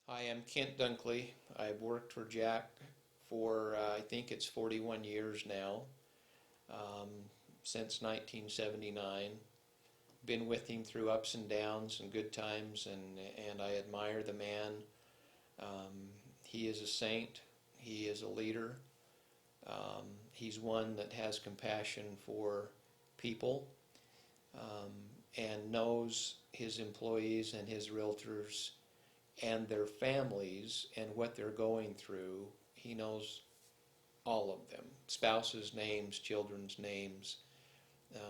Hi, I'm Kent Dunkley. I've worked for Jack for I think it's 41 years now, um, since 1979. Been with him through ups and downs and good times, and I admire the man. He is a saint. He is a leader. He's one that has compassion for people, um, and knows his employees and his realtors and their families and what they're going through. He knows all of them, spouses' names, children's names.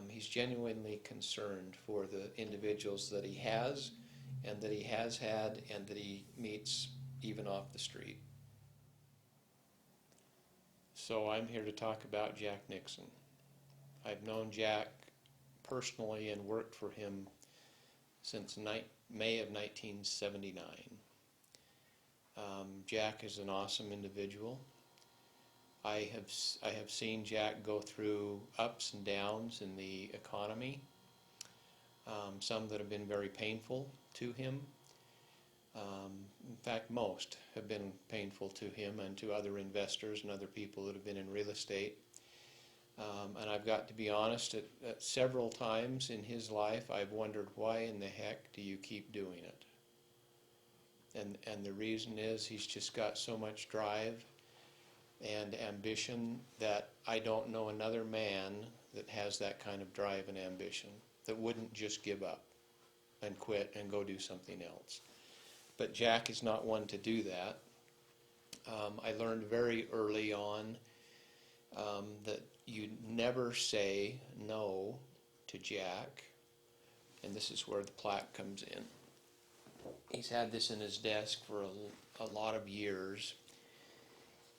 He's genuinely concerned for the individuals that he has and that he has had and that he meets even off the street. So I'm here to talk about Jack Nixon. I've known Jack personally and worked for him since May of 1979. Jack is an awesome individual. I have seen Jack go through ups and downs in the economy, some that have been very painful to him. In fact, most have been painful to him and to other investors and other people that have been in real estate. And I've got to be honest, at several times in his life, I've wondered, why in the heck do you keep doing it? And the reason is he's just got so much drive and ambition that I don't know another man that has that kind of drive and ambition, that wouldn't just give up and quit and go do something else. But Jack is not one to do that. I learned very early on that you never say no to Jack, and this is where the plaque comes in. He's had this in his desk for a lot of years.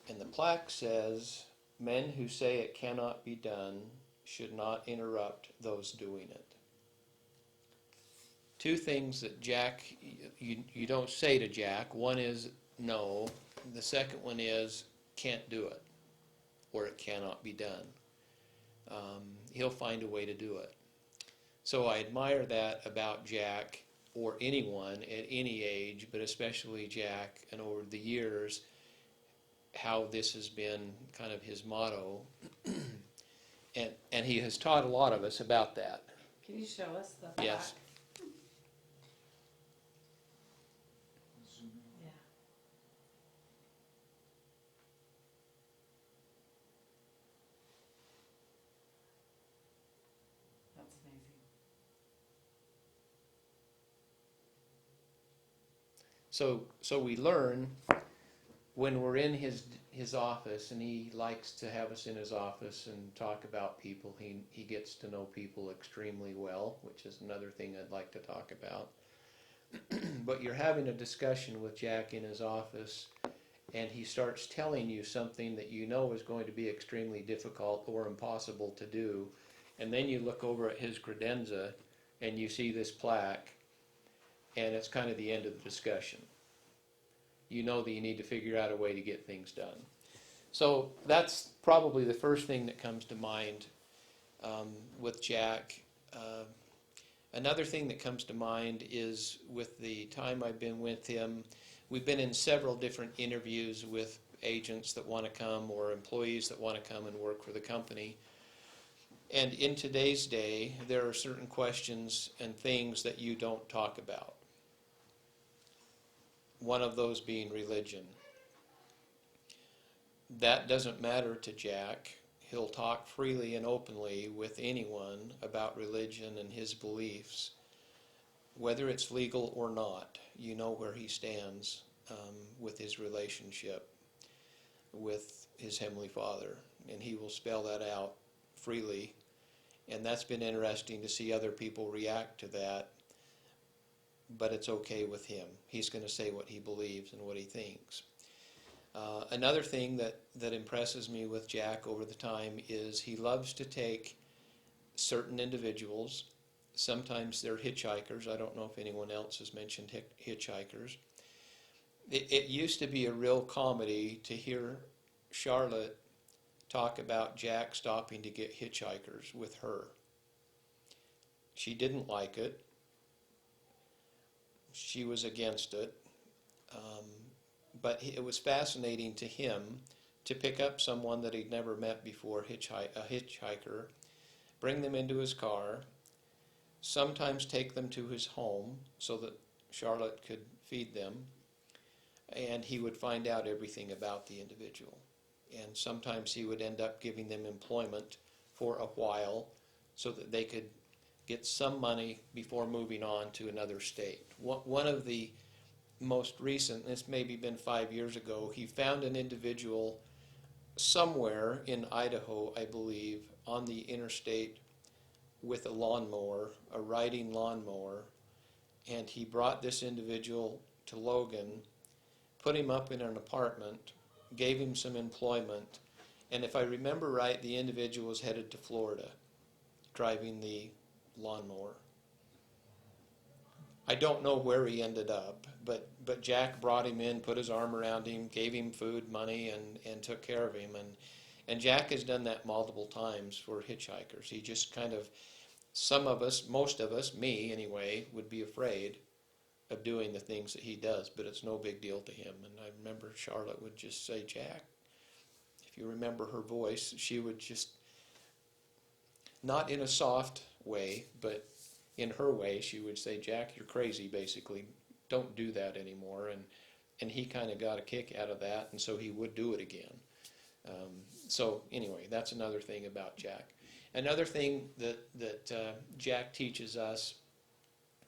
And the plaque says, "Men who say it cannot be done should not interrupt those doing it." Two things that Jack, you don't say to Jack. One is no. The second one is can't do it, or it cannot be done. He'll find a way to do it. So I admire that about Jack, or anyone at any age, but especially Jack, and over the years, how this has been kind of his motto. And he has taught a lot of us about that. Can you show us the plaque? Yes. Yeah. That's amazing. So we learn when we're in his office, and he likes to have us in his office and talk about people. He gets to know people extremely well, which is another thing I'd like to talk about. But you're having a discussion with Jack in his office, and he starts telling you something that you know is going to be extremely difficult or impossible to do, and then you look over at his credenza and you see this plaque, and it's kind of the end of the discussion. You know that you need to figure out a way to get things done. So that's probably the first thing that comes to mind with Jack. Another thing that comes to mind is with the time I've been with him, we've been in several different interviews with agents that want to come or employees that want to come and work for the company. And in today's day, there are certain questions and things that you don't talk about. One of those being religion. That doesn't matter to Jack. He'll talk freely and openly with anyone about religion and his beliefs, whether it's legal or not. You know where he stands with his relationship with his Heavenly Father, and he will spell that out freely. And that's been interesting to see other people react to that. But it's okay with him. He's going to say what he believes and what he thinks. Another thing that impresses me with Jack over the time is he loves to take certain individuals. Sometimes they're hitchhikers. I don't know if anyone else has mentioned hitchhikers. It used to be a real comedy to hear Charlotte talk about Jack stopping to get hitchhikers with her. She didn't like it. She was against it. But it was fascinating to him to pick up someone that he'd never met before, a hitchhiker, bring them into his car, sometimes take them to his home so that Charlotte could feed them, and he would find out everything about the individual. And sometimes he would end up giving them employment for a while so that they could get some money before moving on to another state. One of the most recent, this maybe been 5 years ago, he found an individual somewhere in Idaho, I believe, on the interstate with a lawnmower, a riding lawnmower, and he brought this individual to Logan, put him up in an apartment, gave him some employment, and if I remember right, the individual was headed to Florida, driving the lawnmower. I don't know where he ended up, but Jack brought him in, put his arm around him, gave him food, money, and took care of him. And Jack has done that multiple times for hitchhikers. He just kind of, some of us, most of us, me anyway, would be afraid of doing the things that he does, but it's no big deal to him. And I remember Charlotte would just say, Jack, if you remember her voice, she would just, not in a soft way, but in her way, she would say, Jack, you're crazy, basically. Don't do that anymore. And he kind of got a kick out of that, and so he would do it again. So anyway, that's another thing about Jack. Another thing that Jack teaches us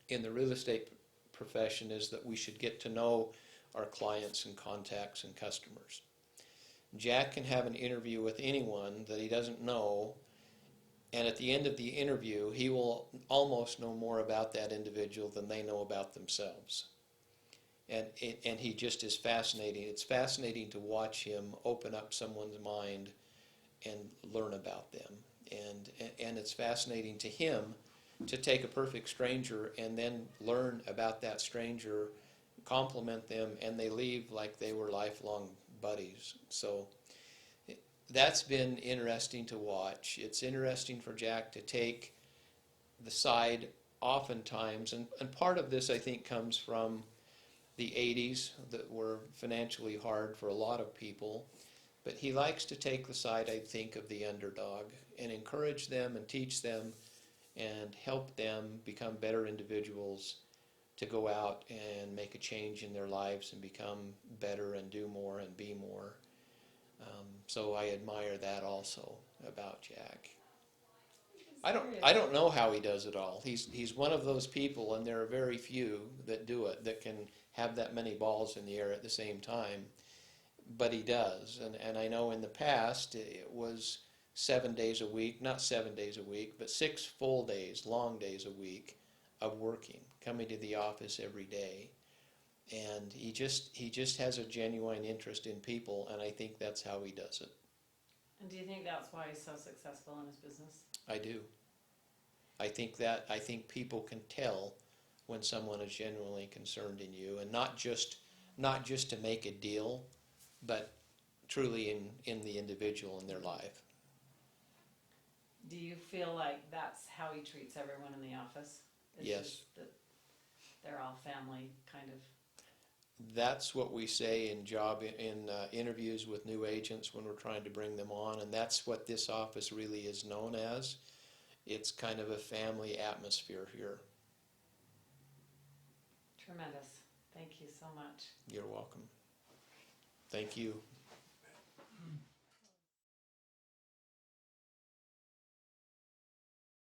in the real estate profession is that we should get to know our clients and contacts and customers. Jack can have an interview with anyone that he doesn't know, and at the end of the interview, he will almost know more about that individual than they know about themselves. And he just is fascinating. It's fascinating to watch him open up someone's mind and learn about them. And it's fascinating to him to take a perfect stranger and then learn about that stranger, compliment them, and they leave like they were lifelong buddies. So that's been interesting to watch. It's interesting for Jack to take the side oftentimes, and part of this I think comes from the 80s that were financially hard for a lot of people, but he likes to take the side, I think, of the underdog and encourage them and teach them and help them become better individuals to go out and make a change in their lives and become better and do more and be more. So I admire that also about Jack. I don't know how he does it all. He's one of those people, and there are very few that do it, that can have that many balls in the air at the same time. But he does, and I know in the past it was 7 days a week, not 7 days a week, but 6 full days, long days a week of working, coming to the office every day. And he just has a genuine interest in people, and I think that's how he does it. And do you think that's why he's so successful in his business? I do. I think people can tell when someone is genuinely concerned in you, and not just to make a deal, but truly in the individual in their life. Do you feel like that's how he treats everyone in the office? It's Yes. just that they're all family, kind of. That's what we say in interviews with new agents when we're trying to bring them on, and that's what this office really is known as. It's kind of a family atmosphere here. Tremendous. Thank you so much. You're welcome. Thank you.